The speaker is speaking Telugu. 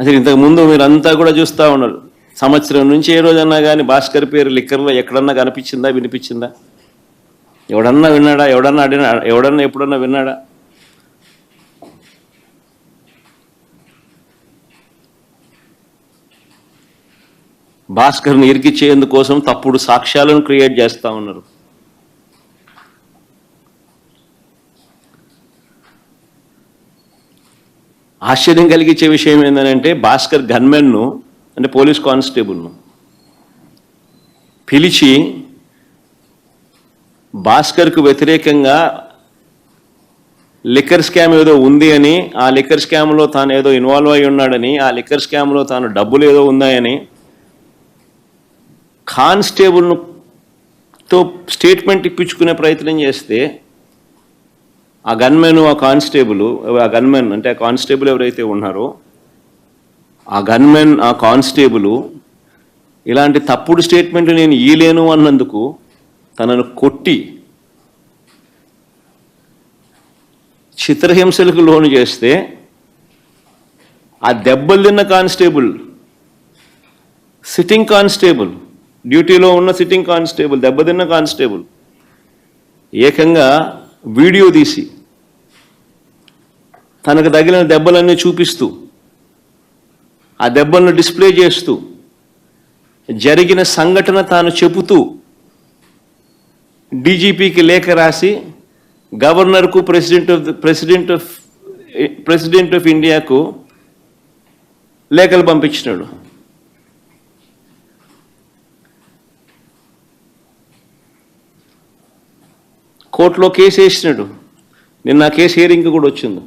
అసలు ఇంతకుముందు మీరంతా కూడా చూస్తూ ఉన్నారు. సంవత్సరం నుంచి ఏ రోజన్నా కానీ భాస్కర్ పేరు లిక్కర్లో ఎక్కడన్నా కనిపించిందా, వినిపించిందా? ఎవడన్నా విన్నాడా? ఎవడన్నా అడిగినా? ఎవడన్నా ఎప్పుడన్నా విన్నాడా? భాస్కర్ని ఇరికిచ్చేందుకోసం తప్పుడు సాక్ష్యాలను క్రియేట్ చేస్తూ ఉన్నారు. ఆశ్చర్యం కలిగించే విషయం ఏంటంటే భాస్కర్ గన్మెన్ను అంటే పోలీస్ కానిస్టేబుల్ను పిలిచి భాస్కర్కు వ్యతిరేకంగా లిక్కర్ స్కామ్ ఏదో ఉంది అని, ఆ లిక్కర్ స్కామ్లో తాను ఏదో ఇన్వాల్వ్ అయి ఉన్నాడని, ఆ లిక్కర్ స్కామ్లో తాను డబ్బులు ఏదో ఉన్నాయని కానిస్టేబుల్తో స్టేట్మెంట్ ఇప్పించుకునే ప్రయత్నం చేస్తే ఆ గన్మెన్, ఆ గన్మెన్ అంటే ఆ కానిస్టేబుల్ ఎవరైతే ఉన్నారో ఆ గన్మెన్, ఆ కానిస్టేబుల్ ఇలాంటి తప్పుడు స్టేట్మెంట్ నేను ఇయ్యలేను అన్నందుకు తనను కొట్టి చిత్రహింసలకు లోను చేస్తే ఆ దెబ్బలు తిన్న కానిస్టేబుల్, సిట్టింగ్ కానిస్టేబుల్, డ్యూటీలో ఉన్న సిట్టింగ్ కానిస్టేబుల్, దెబ్బతిన్న కానిస్టేబుల్ ఏకంగా వీడియో తీసి తనకు తగిలిన దెబ్బలన్నీ చూపిస్తూ, ఆ దెబ్బలను డిస్ప్లే చేస్తూ, జరిగిన సంఘటన తాను చెబుతూ డీజీపీకి లేఖ రాసి గవర్నర్కు, ప్రెసిడెంట్ ఆఫ్ ఇండియాకు లేఖలు పంపించినాడు. కోర్టులో కేసు వేసినాడు. నిన్న కేసు హియరింగ్ కూడా వచ్చింది.